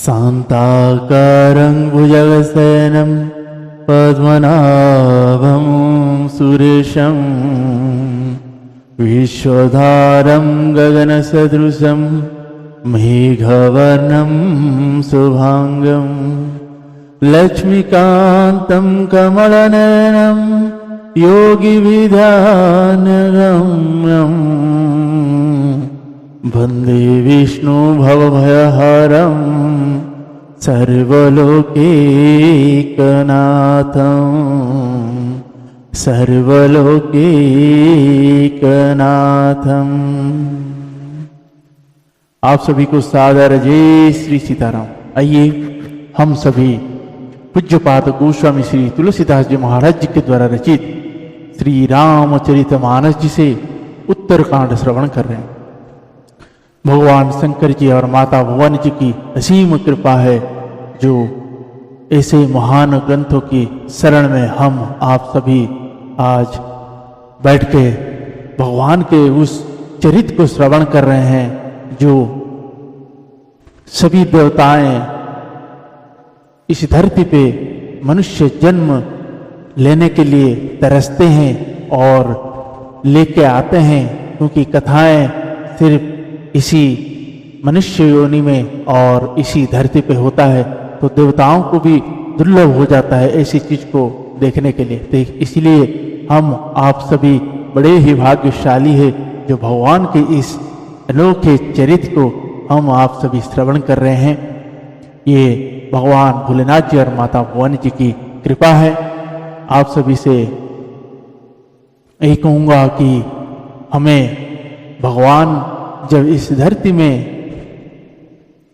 शान्ताकारं भुजगशयनं पद्मनाभं सुरेशं विश्वधारं गगनसदृशं मेघवर्णं शुभांगं लक्ष्मीकान्तं कमलनयनं योगिविद्यानगम्यं वन्दे विष्णु भवभयहरं सर्वलोकैकनाथं सर्वलोकैकनाथं। आप सभी को सादर जय श्री सीताराम। आइए हम सभी पूज्यपाद गोस्वामी श्री तुलसीदास जी महाराज जी के द्वारा रचित श्री रामचरितमानस जी से उत्तरकांड श्रवण कर रहे हैं। भगवान शंकर जी और माता भवानी जी की असीम कृपा है जो ऐसे महान ग्रंथों की शरण में हम आप सभी आज बैठ के भगवान के उस चरित्र को श्रवण कर रहे हैं जो सभी देवताएं इस धरती पे मनुष्य जन्म लेने के लिए तरसते हैं और लेके आते हैं, क्योंकि कथाएं सिर्फ इसी मनुष्य योनि में और इसी धरती पे होता है, तो देवताओं को भी दुर्लभ हो जाता है ऐसी चीज को देखने के लिए। तो इसलिए हम आप सभी बड़े ही भाग्यशाली है जो भगवान के इस अनोखे चरित्र को हम आप सभी श्रवण कर रहे हैं। ये भगवान भोलेनाथ जी और माता भवानी जी की कृपा है। आप सभी से यही कहूँगा कि हमें भगवान जब इस धरती में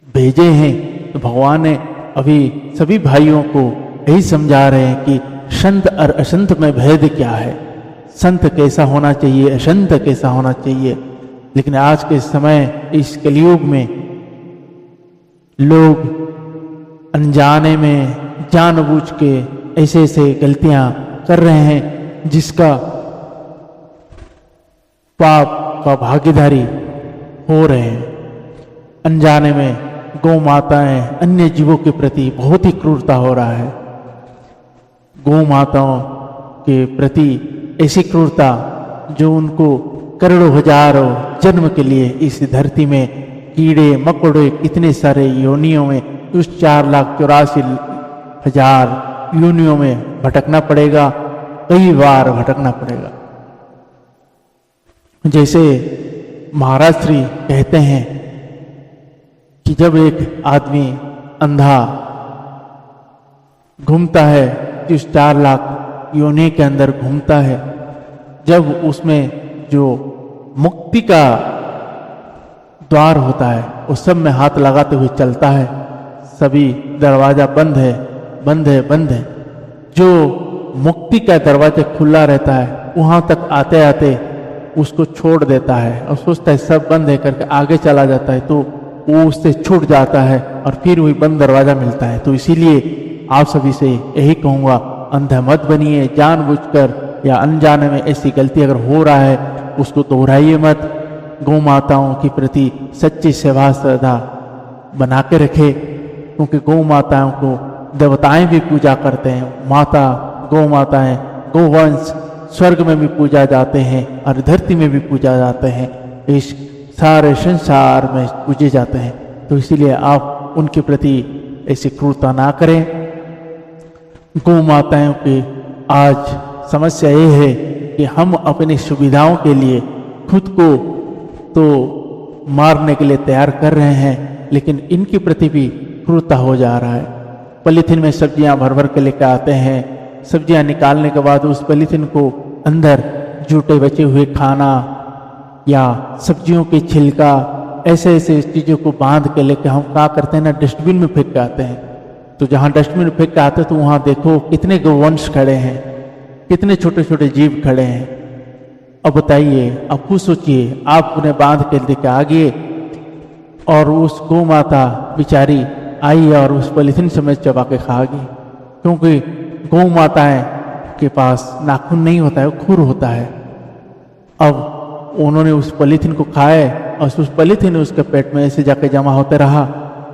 भेजे हैं तो भगवान ने अभी सभी भाइयों को यही समझा रहे हैं कि संत और असंत में भेद क्या है, संत कैसा होना चाहिए, असंत कैसा होना चाहिए। लेकिन आज के समय इस कलयुग में लोग अनजाने में जानबूझ के ऐसे ऐसे गलतियां कर रहे हैं जिसका पाप का भागीदारी हो रहे हैं। अनजाने में गौ माताएं अन्य जीवों के प्रति बहुत ही क्रूरता हो रहा है। गौ माताओं के प्रति ऐसी क्रूरता जो उनको करोड़ों हजारों जन्म के लिए इस धरती में कीड़े मकोड़े इतने सारे योनियों में उस 4,84,000 योनियों में भटकना पड़ेगा, कई बार भटकना पड़ेगा। जैसे महाराज श्री कहते हैं कि जब एक आदमी अंधा घूमता है तो 4 लाख योनि के अंदर घूमता है, जब उसमें जो मुक्ति का द्वार होता है उस सब में हाथ लगाते हुए चलता है, सभी दरवाजा बंद है बंद है बंद है। जो मुक्ति का दरवाजा खुला रहता है वहां तक आते आते उसको छोड़ देता है और सोचता है सब बंद है करके आगे चला जाता है, तो वो उससे छूट जाता है और फिर वही बंद दरवाजा मिलता है। तो इसीलिए आप सभी से यही कहूँगा, अंधा मत बनिए। जानबूझकर या अनजाने में ऐसी गलती अगर हो रहा है उसको दोहराइए मत। गौ माताओं के प्रति सच्ची सेवा श्रद्धा बना के रखे, क्योंकि गौ माताओं को देवताएं भी पूजा करते हैं। माता गौ माताएं गोवंश स्वर्ग में भी पूजा जाते हैं और धरती में भी पूजा जाते हैं, इस सारे संसार में पूजे जाते हैं। तो इसीलिए आप उनके प्रति ऐसी क्रूरता ना करें। गौ माताओं की आज समस्या ये है कि हम अपनी सुविधाओं के लिए खुद को तो मारने के लिए तैयार कर रहे हैं, लेकिन इनके प्रति भी क्रूरता हो जा रहा है। पॉलीथीन में सब्जियां भर भर के लेकर आते हैं, सब्जियां निकालने के बाद उस पॉलीथीन को अंदर जूठे बचे हुए खाना या सब्जियों के छिलका ऐसे ऐसे चीज़ों को बांध के लेकर हम क्या करते हैं ना, डस्टबिन में फेंक के आते हैं। तो जहाँ डस्टबिन में फेंक के आते हैं तो वहाँ देखो कितने गौवंश खड़े हैं, कितने छोटे छोटे जीव खड़े हैं। अब बताइए, अब खुद सोचिए, आप उन्हें बांध के लेके आ गए और उस गौ माता बेचारी आई और उस पॉलीथीन समेत चबा के खा गई, क्योंकि गौ माताएं के पास नाखून नहीं होता है, वो खुर होता है। अब उन्होंने उस पॉलीथीन को खाए और उस पॉलीथीन उसके पेट में ऐसे जाके जमा होते रहा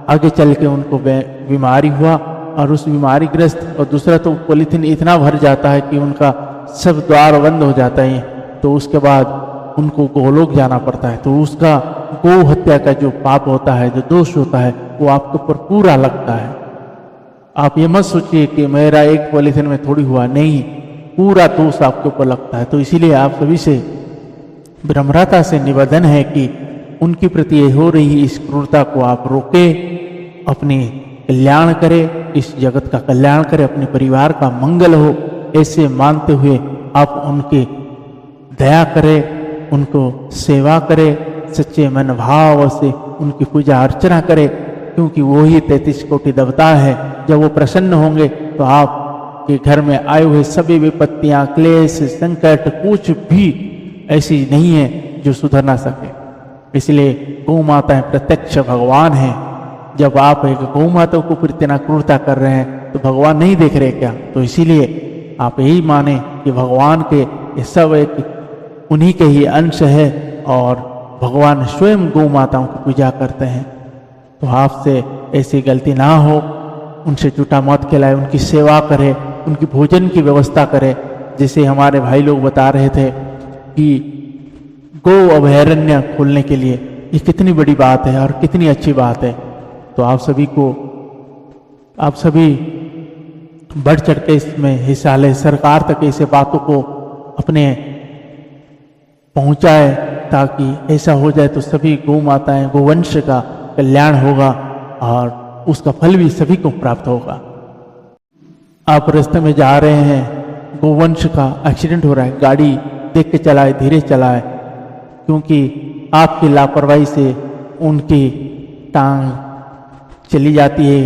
आगे चल के उनको बीमारी हुआ और उस बीमारी ग्रस्त, और दूसरा तो पॉलीथीन इतना भर जाता है कि उनका सब द्वार बंद हो जाता है, तो उसके बाद उनको गोलोक जाना पड़ता है। तो उसका गौ हत्या का जो पाप होता है, जो दोष होता है, वो आपके ऊपर पूरा लगता है। आप ये मत सोचिए कि मेरा एक पॉलीथीन में थोड़ी हुआ, नहीं, पूरा दोष आपके ऊपर लगता है। तो इसीलिए आप सभी से विनम्रता से निवेदन है कि उनके प्रति हो रही इस क्रूरता को आप रोके, अपनी कल्याण करें, इस जगत का कल्याण करें, अपने परिवार का मंगल हो, ऐसे मानते हुए आप उनके दया करें, उनको सेवा करें, सच्चे मन भाव से उनकी पूजा अर्चना करें, क्योंकि वो ही 33 कोटि देवता है। जब वो प्रसन्न होंगे तो आपके घर में आए हुए सभी विपत्तियां, क्लेश, संकट कुछ भी ऐसी नहीं है जो सुधर ना सके। इसलिए गौ माता प्रत्यक्ष भगवान है। जब आप एक गौ माता को इतना क्रूरता कर रहे हैं तो भगवान नहीं देख रहे क्या? तो इसीलिए आप यही माने कि भगवान के ये सब एक उन्हीं के ही अंश है और भगवान स्वयं गौ माताओं की पूजा करते हैं। तो आपसे ऐसी गलती ना हो, उनसे झूठा मत खिलाए, उनकी सेवा करें, उनकी भोजन की व्यवस्था करें। जैसे हमारे भाई लोग बता रहे थे कि गौ अभयारण्य खोलने के लिए, ये कितनी बड़ी बात है और कितनी अच्छी बात है। तो आप सभी बढ़ चढ़ के इसमें हिस्सा लें, सरकार तक ऐसे बातों को अपने पहुंचाए, ताकि ऐसा हो जाए तो सभी गौ माताएं, गोवंश का कल्याण होगा और उसका फल भी सभी को प्राप्त होगा। आप रास्ते में जा रहे हैं, गोवंश का एक्सीडेंट हो रहा है, गाड़ी देख के चलाए, धीरे चलाए, क्योंकि आपकी लापरवाही से उनकी टांग चली जाती है,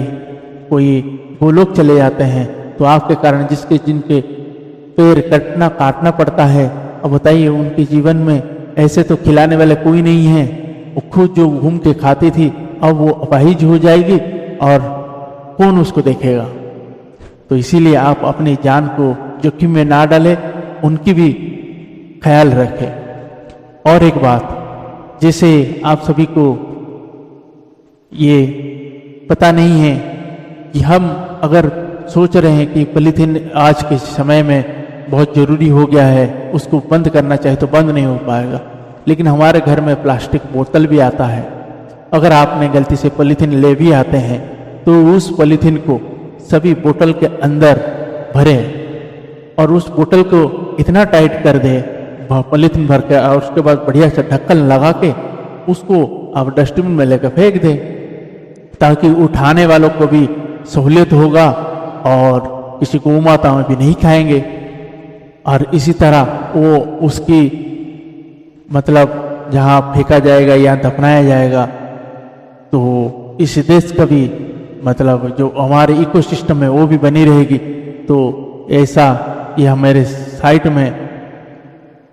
कोई गोलोक चले जाते हैं। तो आपके कारण जिनके पैर काटना पड़ता है, अब बताइए उनके जीवन में ऐसे तो खिलाने वाले कोई नहीं है। वो खुद जो घूम के खाती थी, अब वो अपाहिज हो जाएगी और कौन उसको देखेगा? तो इसीलिए आप अपनी जान को जोखिम में ना डालें, उनकी भी ख्याल रखें। और एक बात, जैसे आप सभी को ये पता नहीं है कि हम अगर सोच रहे हैं कि पॉलीथीन आज के समय में बहुत ज़रूरी हो गया है, उसको बंद करना चाहे तो बंद नहीं हो पाएगा। लेकिन हमारे घर में प्लास्टिक बोतल भी आता है। अगर आपने गलती से पॉलीथीन ले भी आते हैं तो उस पॉलीथीन को सभी बोतल के अंदर भरें और उस बोतल को इतना टाइट कर दे पॉलीथीन भर के, और उसके बाद बढ़िया से ढक्कन लगा के उसको आप डस्टबिन में लेकर फेंक दें, ताकि उठाने वालों को भी सहूलियत होगा और किसी गौ माताओं भी नहीं खाएंगे। और इसी तरह वो उसकी मतलब जहाँ फेंका जाएगा या दफनाया जाएगा, तो इस देश का भी मतलब जो हमारे इकोसिस्टम है वो भी बनी रहेगी। तो ऐसा ये हमारे साइट में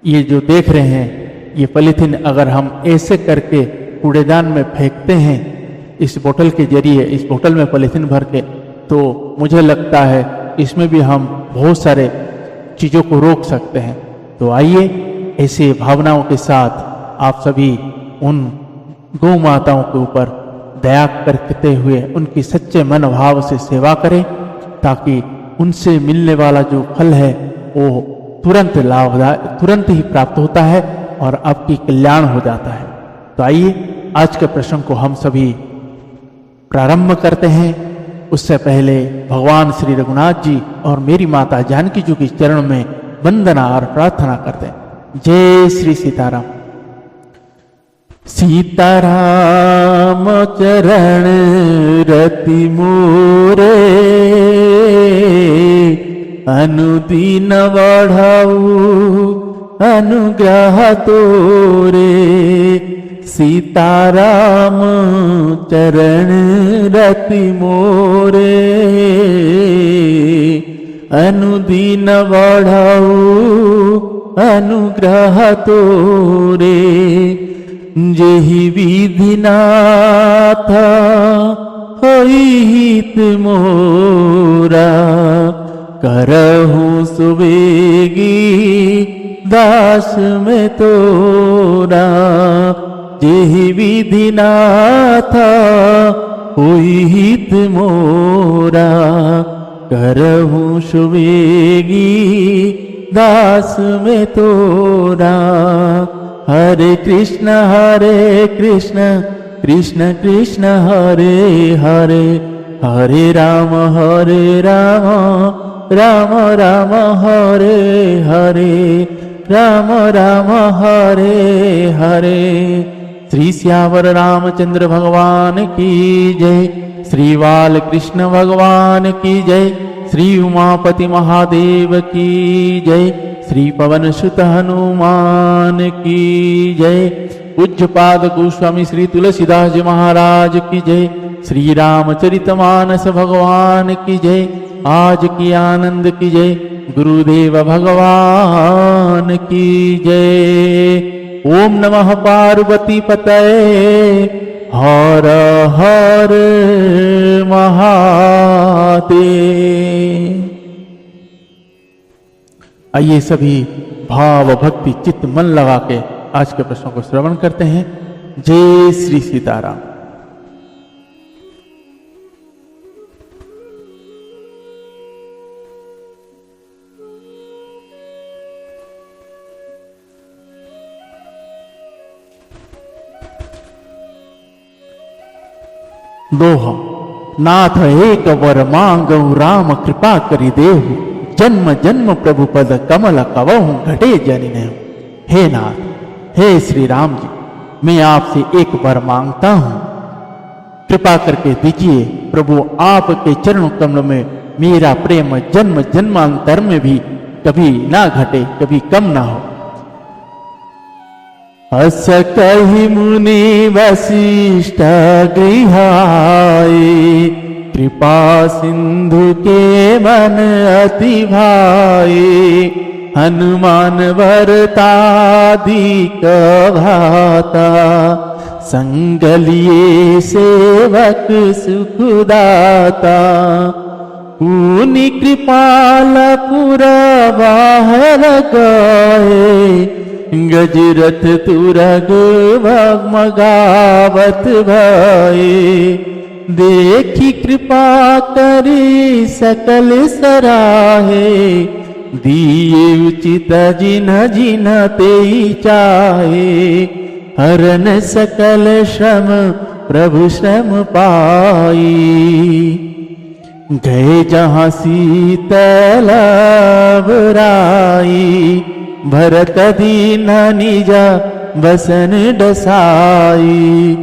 ये जो देख रहे हैं, ये पॉलीथीन अगर हम ऐसे करके कूड़ेदान में फेंकते हैं, इस बोतल के जरिए, इस बोतल में पॉलीथीन भर के, तो मुझे लगता है इसमें भी हम बहुत सारे चीज़ों को रोक सकते हैं। तो आइए ऐसे भावनाओं के साथ आप सभी उन गौ माताओं के ऊपर दया करते हुए उनकी सच्चे मन भाव से सेवा करें, ताकि उनसे मिलने वाला जो फल है वो तुरंत लाभदायक, तुरंत ही प्राप्त होता है और आपकी कल्याण हो जाता है। तो आइए आज के प्रश्न को हम सभी प्रारंभ करते हैं। उससे पहले भगवान श्री रघुनाथ जी और मेरी माता जानकी जी के चरण में वंदना और प्रार्थना करते हैं। जय श्री सीताराम। सीताराम चरण रति मोरे, अनुदीन बढ़ाऊ अनुग्रह तोरे। सीताराम चरण रति मोरे, अनुदीन बढ़ाऊ अनुग्रह तोरे। जेहि विधि नाथ होई हित मोरा, करहूँ सुबेगी दास में तोरा। जेहि विधि नाथ होई हित मोरा, करहूँ सुवेगी दास में तोरा। हरे कृष्ण कृष्ण कृष्ण हरे हरे, हरे राम राम राम हरे हरे, राम राम हरे हरे। श्री श्यावर रामचंद्र भगवान की जय, श्री बाल कृष्ण भगवान की जय, श्री उमापति महादेव की जय, श्री पवन सुत हनुमान की जय। पूज्यपाद गोस्वामी श्री तुलसीदास जी महाराज की जय, श्री रामचरितमानस भगवान की जय, आज की आनंद की जय, गुरुदेव भगवान की जय। ओम नमः पार्वती पतये, हर हर महादेव। आइए सभी भाव भक्ति चित्त मन लगा के आज के प्रश्नों को श्रवण करते हैं। जय श्री सीताराम। दोहा। नाथ एक वर मांगऊ, राम कृपा करि देहु, जन्म जन्म प्रभु पद कमल कवहु, घटे जनि नेहु। हे नाथ, हे श्री राम जी, मैं आपसे एक वर मांगता हूं, कृपा करके दीजिए प्रभु। आपके चरण कमल में मेरा प्रेम जन्म जन्मांतर में भी कभी ना घटे, कभी कम ना हो। अस कहि मुनि वशिष्ठ गृहाए, कृपा सिंधु के मन अति भाए। हनुमान भरतादिक भ्राता, संग लिए सेवक सुखदाता। पुनि कृपाल पुर बाहर गए, गजरथ तुरग भगमगावत भये। देखी कृपा करी सकल सराहे, दिए उचित जिन जिन तेई चाहे। हरन सकल श्रम प्रभु श्रम पाई, गए जहाँ सीतल बुराई। भरत दीन निजा बसन डसाई,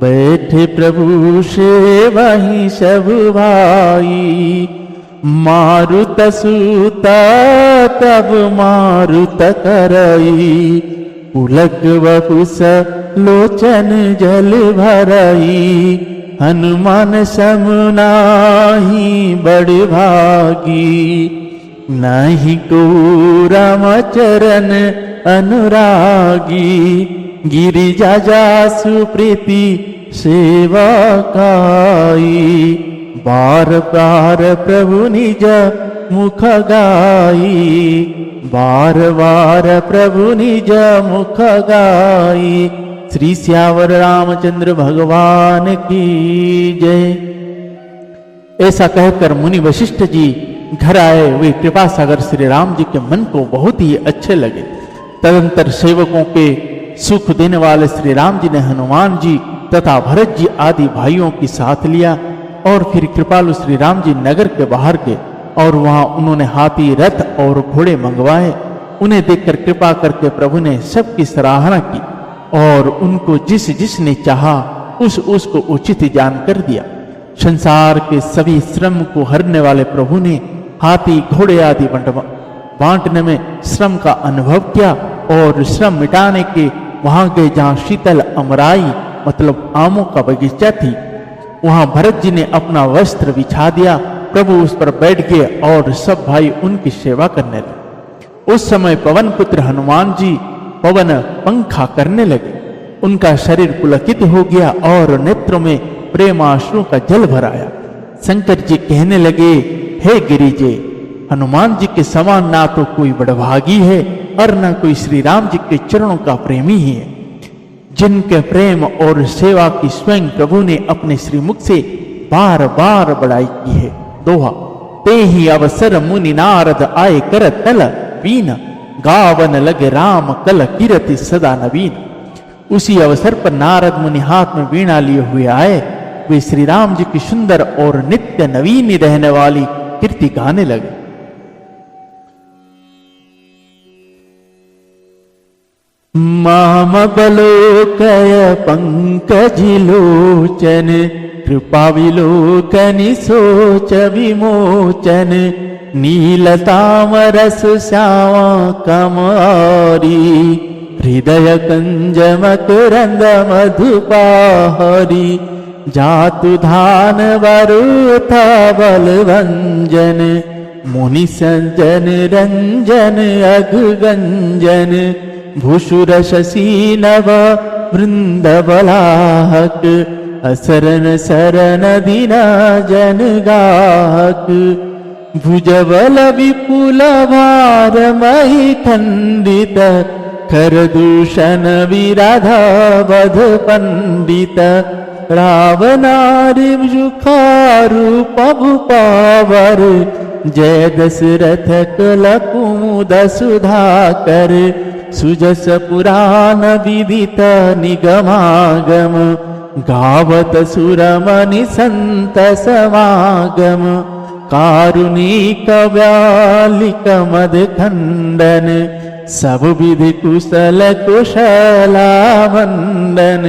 बैठे प्रभु से वहीं सब भाई। मारुत सूता तब मारुत करई, पुलक वपुस लोचन जल भरई। हनुमान सम नाही बड़ भागी, नहीं को रामचरण अनुरागी। गिरिजा जासु प्रीति सेवा काई, बार बार प्रभु निज मुख गाई। बार बार प्रभु निज मुख गाई। श्री श्यावर रामचंद्र भगवान की जय। ऐसा कहकर मुनि वशिष्ठ जी घर आए। वे कृपा सागर श्री राम जी के मन को बहुत ही अच्छे लगे। तदंतर सेवकों के सुख देने वाले श्री राम जी ने हनुमान जी तथा भरत जी आदि भाइयों की साथ लिया और फिर कृपालु श्री राम जी नगर के बाहर गए और वहां उन्होंने हाथी, रथ और घोड़े मंगवाए। उन्हें देखकर कृपा करके प्रभु ने सबकी सराहना की और उनको जिस जिसने चाहा उसको उचित जानकर दिया। संसार के सभी श्रम को हरने वाले प्रभु ने हाथी, घोड़े आदि बांटने में श्रम का अनुभव किया और श्रम मिटाने के वहां गए जहां शीतल अमराई मतलब आमों का बगीचा थी। वहां भरत जी ने अपना वस्त्र बिछा दिया। प्रभु उस पर बैठ गए और सब भाई उनकी सेवा करने लगे। उस समय पवन पुत्र हनुमान जी पवन पंखा करने लगे। उनका शरीर पुलकित हो गया और नेत्रों में प्रेमाश्रु का जल भर आया। शंकर जी कहने लगे, हे गिरिजे, हनुमान जी के समान ना तो कोई बड़भागी है और न कोई श्री राम जी के चरणों का प्रेमी ही है। जिनके प्रेम और सेवा की स्वयं प्रभु ने अपने श्रीमुख से बार बार बड़ाई की है। दोहा। ते ही अवसर मुनि नारद आए कर तल वीन, गावन लगे राम कल कीरति सदा नवीन। उसी अवसर पर नारद मुनि हाथ में वीणा लिए हुए आए। वे श्री राम जी की सुंदर और नित्य नवीन रहने वाली कीर्ति गाने लगे। माम बलोकय पंकजिलोचन, कृपा विलोकनि सोच विमोचन। नीलतामरस श्यामा कमारी, हृदय कंज मकरंद मधुपाहरी। जातु धान वरुथा बलभंजन, मुनि संजन रंजन अघगंजन। भूषुर शशि नव वृंद बलाहक, असरन सरन दीना जन गाहक। भुजबल विपुल भार मही खंडित, कर दूषण विराधा वध पंडित। रावणारि जुखारूप भूपावर, जय दशरथ कुल कुमुद सुधाकर। सुजस पुराण विदित निगमागम, गावत सुरमणि संत समागम। कारुणिक व्यालिक मद खंडन, सब विधि कुशल कुशला वंदन।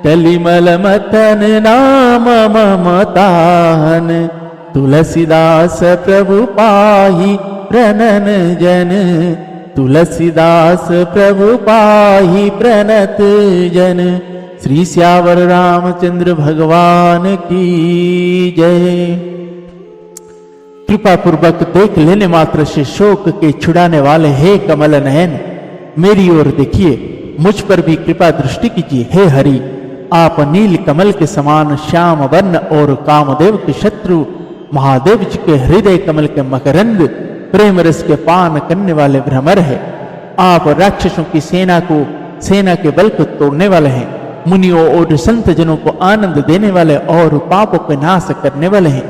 कलिमल मथन नाम ममताहन, तुलसीदास प्रभु पाहि प्रणन जन। तुलसीदास प्रभु पाहि प्रणत जन। श्री श्यावर रामचंद्र भगवान की जय। कृपा पूर्वक देख लेने मात्र से शोक के छुड़ाने वाले हे कमल नयन, मेरी ओर देखिए, मुझ पर भी कृपा दृष्टि कीजिए। हे हरि, आप नील कमल के समान श्याम वर्ण और कामदेव के शत्रु महादेव जी के हृदय कमल के मकरंद प्रेम रस के पान करने वाले भ्रमर है। आप राक्षसों की सेना के बल को तोड़ने वाले हैं। मुनियों और संत जनों को आनंद देने वाले और पापों को नाश करने वाले हैं।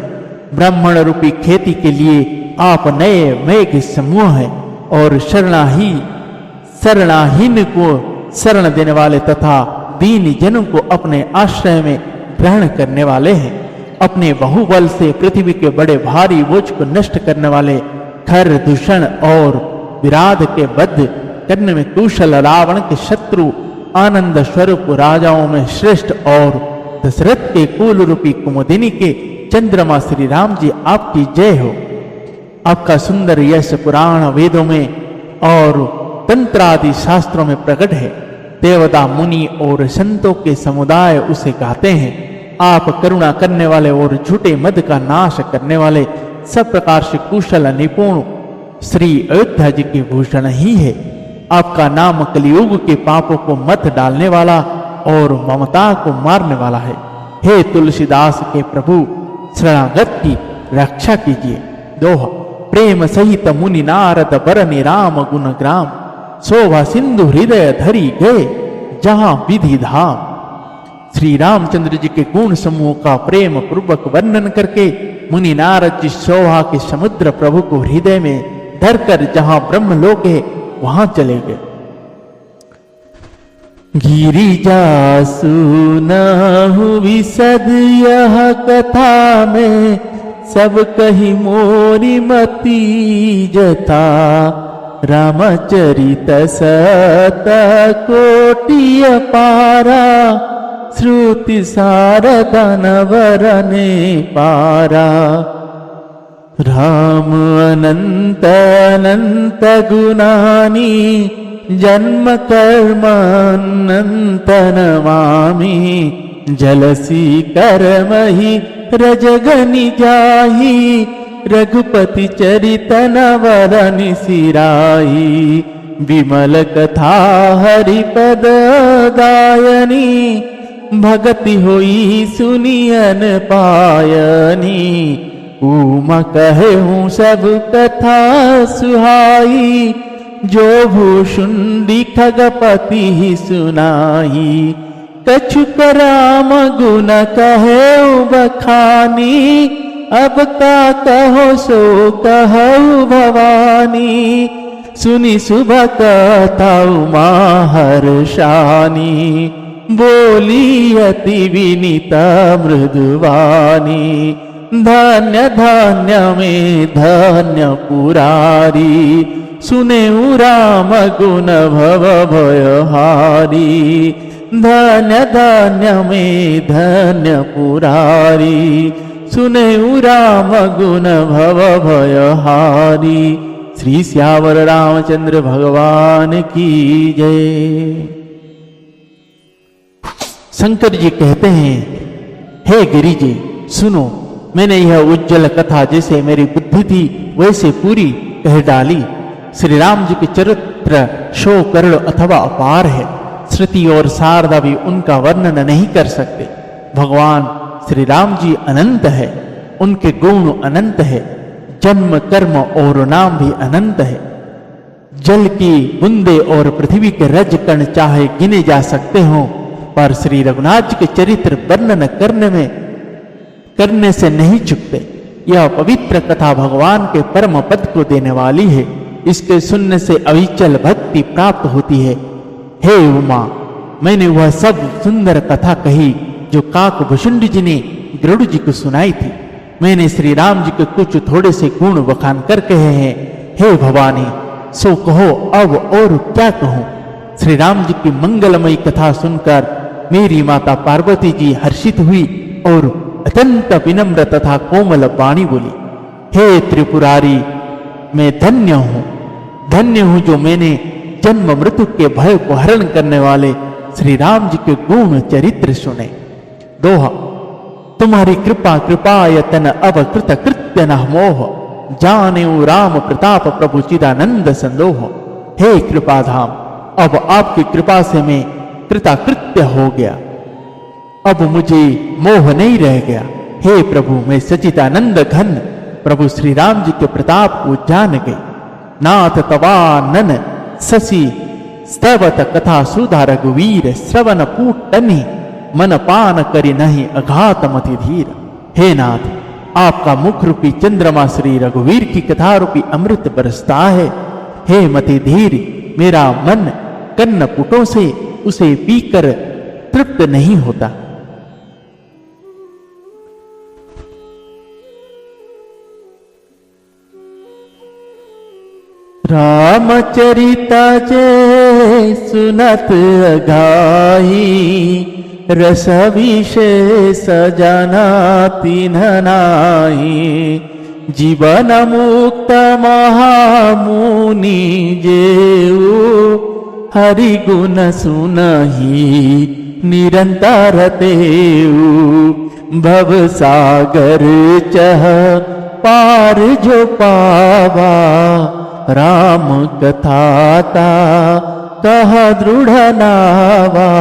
ब्राह्मण रूपी खेती के लिए आप नए मेघ समूह हैं और शरणाहीन को शरण देने वाले तथा दीन जनों को अपने आश्रय में ग्रहण करने वाले हैं। अपने बाहुबल से पृथ्वी के बड़े भारी बोझ को नष्ट करने वाले, खर दूषण और विराध के वध करने में कुशल रावण के शत्रु, आनंद स्वरूप राजाओं में श्रेष्ठ और दशरथ के कुल रूपी कुमुदिनी के चंद्रमा श्री राम जी आपकी जय हो। आपका सुंदर यश पुराण वेदों में और तंत्र आदि शास्त्रों में प्रकट है। देवता मुनि और संतों के समुदाय उसे गाते हैं। आप करुणा करने वाले और झूठे मद का नाश करने वाले, सब प्रकार से कुशल निपुण श्री अयोध्या जी के भूषण ही है। आपका नाम कलियुग के पापों को मत डालने वाला और ममता को मारने वाला है। हे तुलसीदास के प्रभु, शरणागत की रक्षा कीजिए। दोहा। प्रेम सहित मुनि नारद बरनि राम गुण ग्राम, शोभा सिंधु हृदय धरी गए जहां विधि धाम। श्री रामचंद्र जी के गुण समूह का प्रेम पूर्वक वर्णन करके मुनि नारद जी शोभा के समुद्र प्रभु को हृदय में धरकर जहां ब्रह्मलोक है वहां चले गए। गिरिजा सुनाहु विशद यह कथा में, सब कही मोरी मती जता। रामचरित सत कोटि अपारा, श्रुति सारदा नवरने पारा। राम अनंत अनंत गुणानि, जन्म कर्म अनंत नमामि। जलसी कर्महि रजगनि जाहि, रघुपति चरित नवरनि सिराहि। विमल कथा हरिपद गायनी, भगति होई सुनियन पायनी। उमा कहे हूँ सब कथा सुहाई, जो भूषुंडी खगपति ही सुनाई, कछुक राम गुण कहे बखानी, अब का कहो सो कहु भवानी, सुनी सुबह कथा उमा हर्षानी, बोली अति विनीता मृदुवानी, धन्य धन्य में धन्य पुरारी, सुने राम गुण भव भयहारी, धन्य धन्य में धन्य पुरारी, सुने राम गुण भव भयहारी। श्री सियावर रामचंद्र भगवान की जय। शंकर जी कहते हैं, हे गिरि जी सुनो, मैंने यह उज्जवल कथा जैसे मेरी बुद्धि थी वैसे पूरी कह डाली। श्री राम जी के चरित्र शो करुण अथवा अपार है, श्रुति और शारदा भी उनका वर्णन नहीं कर सकते। भगवान श्री राम जी अनंत है, उनके गुण अनंत है, जन्म कर्म और नाम भी अनंत है। जल की बूंदे और पृथ्वी के रज कण चाहे गिने जा सकते हों, पर श्री रघुनाथ जी के चरित्र वर्णन करने से नहीं चुकते। यह पवित्र कथा भगवान के परम पद को देने वाली है, इसके सुनने से अविचल भक्ति प्राप्त होती है। हे उमा, मैंने वह सब सुंदर कथा कही जो काकभूषुंडी जी ने गरुड़ जी को सुनाई थी। मैंने श्री राम जी के कुछ थोड़े से गुण बखान कर कहे हैं। हे भवानी, सो कहो अब और क्या कहूं। श्री राम जी की मंगलमयी कथा सुनकर मेरी माता पार्वती जी हर्षित हुई और अत्यंत विनम्र तथा कोमल वाणी बोली, हे त्रिपुरारी, मैं धन्य हूं जो मैंने जन्म मृत्यु के भय को हरण करने वाले श्री राम जी के गुण चरित्र सुने। दोहा, तुम्हारी कृपा कृपायतन अब कृत कृत्य न मोह, जानेऊ राम प्रताप प्रभु चिदानंद संदोह। हे कृपाधाम, अब आपकी कृपा से मैं कृताकृत्य हो गया, अब मुझे मोह नहीं रह गया। हे प्रभु, मैं सचिदानंद घन प्रभु श्री राम जी के प्रताप को जान गई। नाथ तवानन शशि स्तवत कथा सुधा रघुवीर, श्रवण पूटनी मन पान करि नहीं अघात मति धीर। हे नाथ, आपका मुख रूपी चंद्रमा श्री रघुवीर की कथा रूपी अमृत बरसता है। हे मति धीर, मेरा मन कन्न पुटों से उसे पीकर तृप्त नहीं होता। रामचरिता जे सुनत अघाई, रस विशेष जाना तिन्ह नाहि। जीवन मुक्त महामुनि जेऊ, हरि गुण सुनहि निरंतर तेऊ। भव सागर चह पार जो पावा, राम कथाता कह दृढ़ नावा।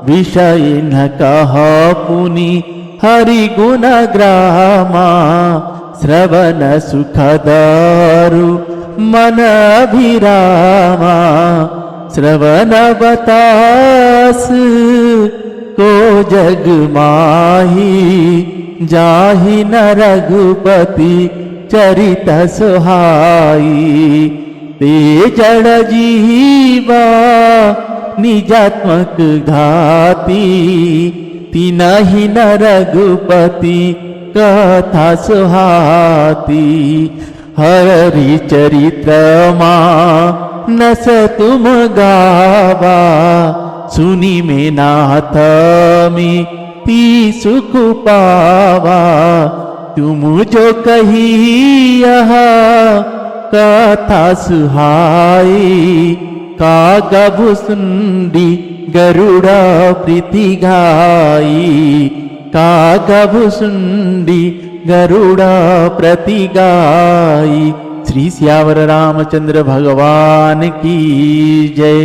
विषय न कह पुनि हरि गुण ग्रामा, श्रवण सुखदारु मन अभिरामा। श्रवण बतास को जग माही, जाहि न रघुपति चरित सुहाई। ते जड़ जीवा निजात्मक घाती, तिनहि न रघुपति कथा सुहाती। हरि चरित्र नस तुम गावा, सुनी में नाथ में ती सुख पावा। तुम जो कही यह कथा सुहाई, काकभूषुंडी गरुड़ प्रीति गाई। काकभूषुंडी गरुड़ प्रति गाई। श्री सियावर रामचंद्र भगवान की जय।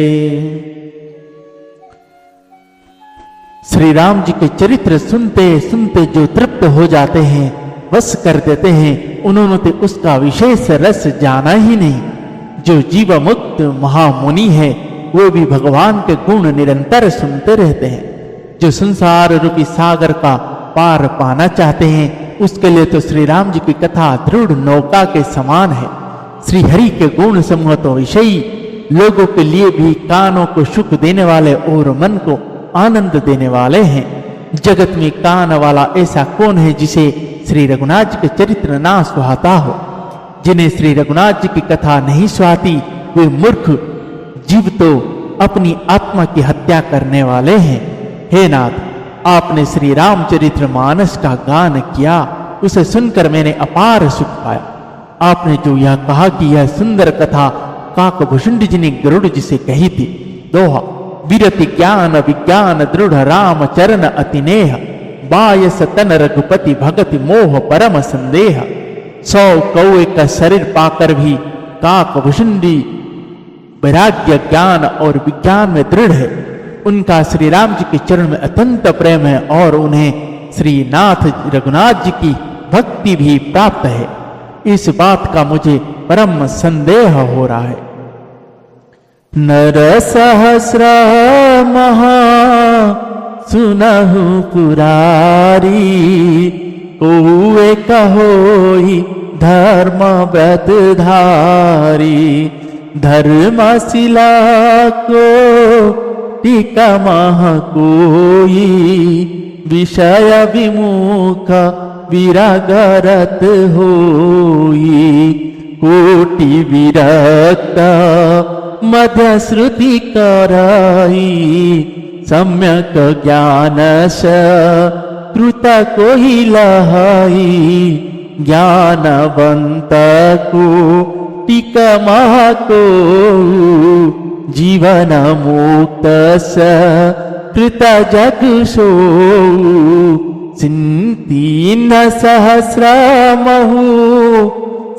श्री राम जी के चरित्र सुनते सुनते जो तृप्त हो जाते हैं, बस कर देते हैं, उन्होंने तो उसका विशेष रस जाना ही नहीं। जो जीव मुक्त महामुनि है वो भी भगवान के गुण निरंतर सुनते रहते हैं। जो संसार रूपी सागर का पार पाना चाहते हैं उसके लिए तो श्री राम जी की कथा दृढ़ नौका के समान है। श्री हरि के गुण समूह तो विषयी लोगों के लिए भी कानों को सुख देने वाले और मन को आनंद देने वाले हैं। जगत में कान वाला ऐसा कौन है जिसे श्री रघुनाथ जी के चरित्र ना सुहाता हो। जिन्हें श्री रघुनाथ जी की कथा नहीं सुहाती वे मूर्ख जीव तो अपनी आत्मा की हत्या करने वाले हैं। हे नाथ, आपने श्री रामचरित्र मानस का गान किया, उसे सुनकर मैंने अपार सुख पाया। आपने जो यह कहा कि यह सुंदर कथा काकभूषुंड जी ने गरुड़ जी से कही थी। दोहा, विरति ज्ञान विज्ञान दृढ़ राम चरण अतिनेह, बायस तन रघुपति भगति मोह परम संदेह। 100 कौए का शरीर पाकर भी काकभूषुंडी वैराग्य ज्ञान और विज्ञान में दृढ़ है। उनका श्री राम जी के चरण में अत्यंत प्रेम है और उन्हें श्री नाथ रघुनाथ जी की भक्ति भी प्राप्त है। इस बात का मुझे परम संदेह हो रहा है। नर सहस्र महा सुनहु पुरारी, कौए कहोई धर्म व्रत धारी। धर्मशिला को टीका मह कोई, विषय विमुख विरागरत होई। कोटि विरक्त मध्य श्रुति कराई, सम्यक ज्ञानश कृत कोई लहाई। ज्ञानवंत को टीका मह को, जीवन मुक्त कृत जग सो। तीन सहस्र महु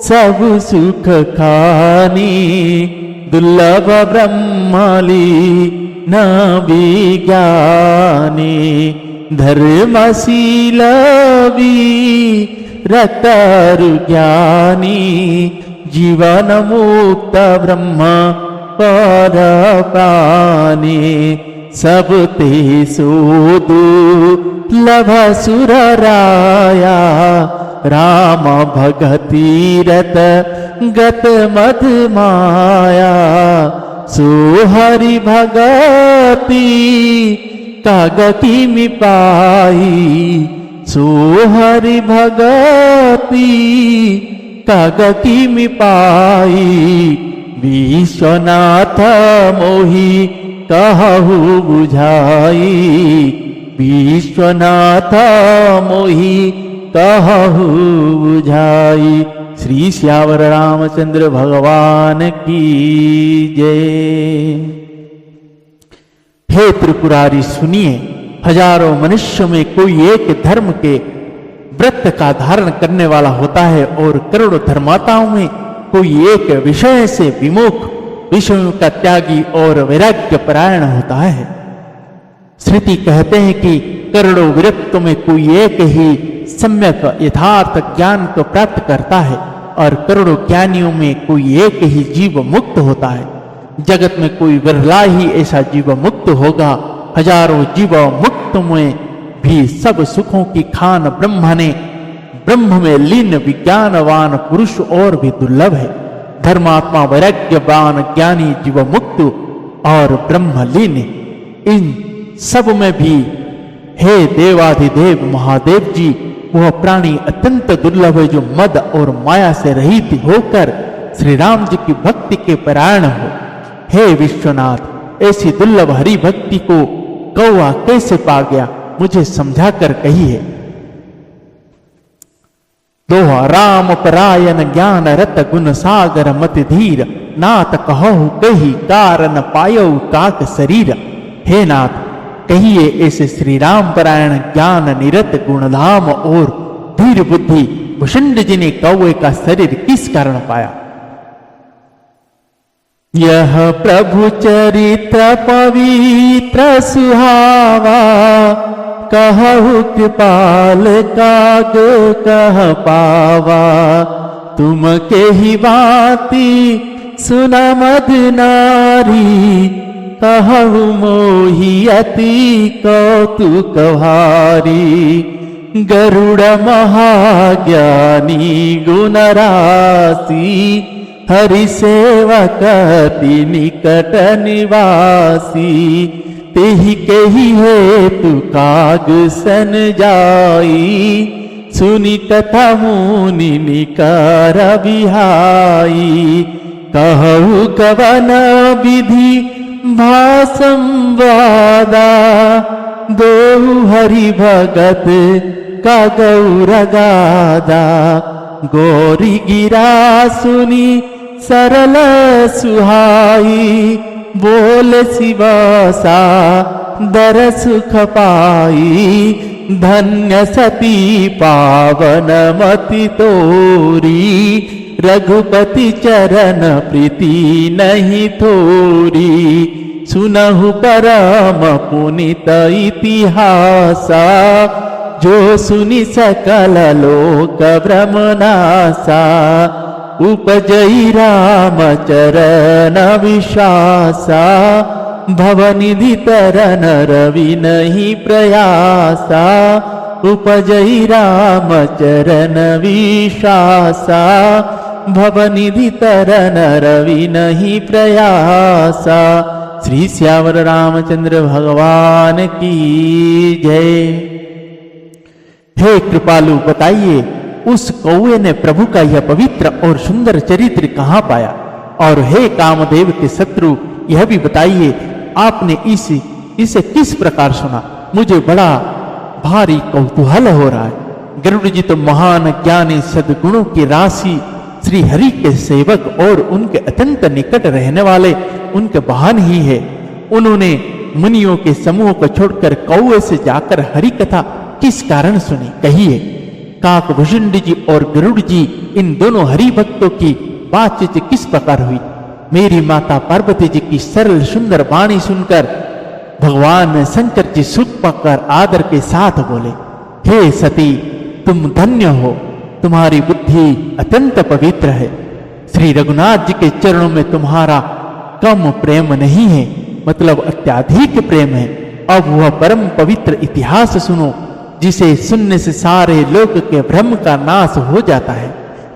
सब सुख खानी, दुर्लभ ब्रह्मली न विज्ञानी। धर्मशील रतरु ज्ञानी, जीवन मुक्त ब्रह्म पर प्राणी। सब ते सोदु लभ सुर राया, राम भगति रत गत मद माया। सो हरि भगति कागति मि पाई, सो हरि भगति कागति मि पाई। विश्वनाथ मोहि कहु बुझाई, विश्वनाथ मोहि कहु बुझाई। श्री श्यावर रामचंद्र भगवान की जय। हे त्रिपुरारी सुनिए, हजारों मनुष्यों में कोई एक धर्म के व्रत का धारण करने वाला होता है और करोड़ों धर्माताओं में कोई एक विषय से विमुख, विषयों का त्यागी और वैराग्य परायण होता है। श्रुति कहते हैं कि करोड़ों विरक्तों में कोई एक ही सम्यक यथार्थ ज्ञान को प्राप्त करता है और करोड़ों ज्ञानियों में कोई एक ही जीव मुक्त होता है। जगत में कोई विरला ही ऐसा जीव मुक्त होगा। हजारों जीव मुक्त में भी सब सुखों की खान ब्रह्म में लीन विज्ञानवान पुरुष और भी दुर्लभ है। धर्मात्मा वैराग्यवान ज्ञानी जीव मुक्त और ब्रह्मलीन, इन सब में भी हे देवाधिदेव महादेव जी, वह प्राणी अत्यंत दुर्लभ है जो मद और माया से रहित होकर श्री राम जी की भक्ति के परायण हो। हे विश्वनाथ, ऐसी दुर्लभ हरि भक्ति को कौआ कैसे पा गया, मुझे समझा कर कहिए। दोहा, राम परायण ज्ञान रत गुण सागर मति धीर, नाथ कहु कही कारण पायो काक शरीर। हे नाथ, कहिए ऐसे श्री राम परायण ज्ञान निरत गुणधाम और धीर बुद्धि भुषुंड जी ने कौए का शरीर किस कारण पाया। यह प्रभु चरित्र पवित्र सुहावा, कहु कृपाल काग कह पावा। तुम के ही बाती सुना मद नारी, कहु मोहि अति कौतुक भारी। गरुड़ महाज्ञानी गुण राशि, हरि सेवक अति निकट निवासी। तेहि केहि हेतु काग सन जाई, सुनि कथा मुनि निकर बिहाई। कहु कवन विधि भासंवादा, दोहु हरि भगत का गौर गादा। गौरी गिरा सुनी सरल सुहाई, बोल शिवासा दर सुख पाई। धन्य सती पावन मति तोरी, रघुपति चरण प्रीति नहीं थोरी। सुनहु परम पुनित इतिहासा, जो सुनि सकल लोक भ्रमनासा। उपजई राम चरण विश्वासा, भवनिधि तरन रवि नहीं प्रयासा। उपजई राम चरण विश्वासा, भवनिधि तरन रवि नहीं प्रयासा। श्री श्यावर रामचंद्र भगवान की जय। हे कृपालु, बताइए उस कौए ने प्रभु का यह पवित्र और सुंदर चरित्र कहाँ पाया? और हे कामदेव के शत्रु, यह भी बताइए आपने इसे किस प्रकार सुना? मुझे बड़ा भारी कौतूहल हो रहा है। गरुड़ जी तो महान ज्ञानी सद्गुणों की राशि, श्री हरि के सेवक और उनके अत्यंत निकट रहने वाले उनके वाहन ही है। उन्होंने मुनियों के समूह को छोड़कर कौए से जाकर हरि कथा किस कारण सुनी, कहिए। काकभूषुंड जी और गरुड़ जी, इन दोनों हरि भक्तों की बातचीत किस प्रकार हुई? मेरी माता पार्वती जी की सरल सुंदर वाणी सुनकर भगवान शंकर जी सुख पाकर आदर के साथ बोले, हे सती, तुम धन्य हो, तुम्हारी बुद्धि अत्यंत पवित्र है। श्री रघुनाथ जी के चरणों में तुम्हारा कम प्रेम नहीं है, मतलब अत्याधिक प्रेम है। अब वह परम पवित्र इतिहास सुनो, जिसे सुनने से सारे लोक के भ्रम का नाश हो जाता है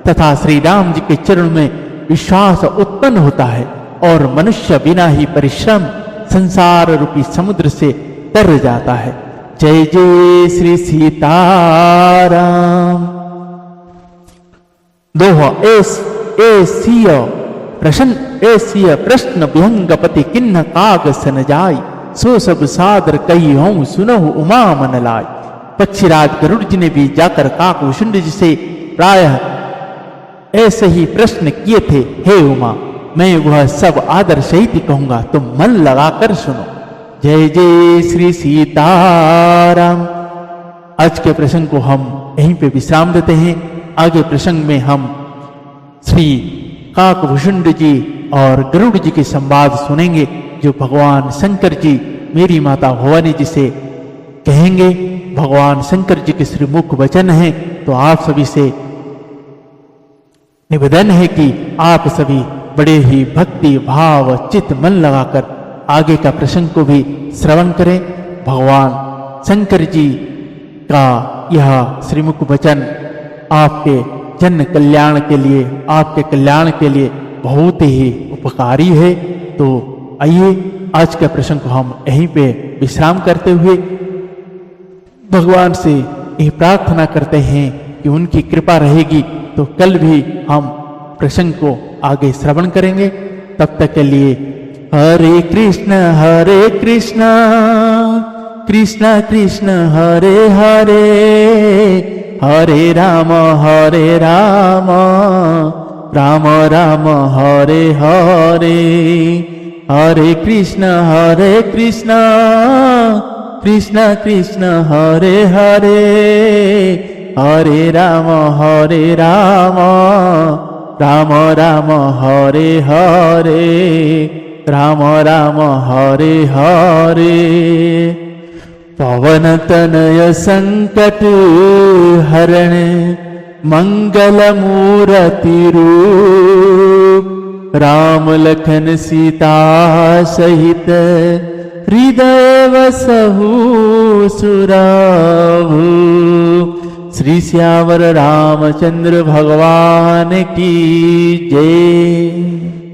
तथा श्री राम जी के चरणों में विश्वास उत्पन्न होता है और मनुष्य बिना ही परिश्रम संसार रूपी समुद्र से तर जाता है। जय जय श्री सीताराम। दोहा एसिय प्रश्न विहंगपति किन्न काग सन जाय, सो सब सादर कही हूं सुनहु उमा मन लाय। पक्षीराज गरुड़ जी ने भी जाकर काकभूषुंड जी से प्रायः ऐसे ही प्रश्न किए थे। हे उमा, मैं वह सब आदर सहित कहूंगा, तुम मन लगाकर सुनो। जय जय श्री सीताराम। आज के प्रसंग को हम यहीं पे विश्राम देते हैं। आगे प्रसंग में हम श्री काकभूषुंड जी और गरुड़ जी के संवाद सुनेंगे, जो भगवान शंकर जी मेरी माता भवानी जी से कहेंगे। भगवान शंकर जी के श्रीमुख वचन है, तो आप सभी से निवेदन है कि आप सभी बड़े ही भक्ति भाव चित्त मन लगाकर आगे का प्रसंग को भी श्रवण करें। भगवान शंकर जी का यह श्रीमुख वचन आपके जन कल्याण के लिए, आपके कल्याण के लिए बहुत ही उपकारी है। तो आइए आज के प्रसंग को हम यहीं पे विश्राम करते हुए भगवान से यह प्रार्थना करते हैं कि उनकी कृपा रहेगी तो कल भी हम प्रसंग को आगे श्रवण करेंगे। तब तक के लिए हरे कृष्ण कृष्ण कृष्ण हरे हरे, हरे राम राम राम हरे हरे। हरे कृष्ण कृष्ण कृष्ण हरे हरे, हरे राम राम राम हरे हरे, राम राम हरे हरे। पवन तनय संकट हरण, मंगल मूर्ति रूप, राम लखन सीता सहित हृदय वसहु सुराभु। श्री श्यावर रामचंद्र भगवान की जय।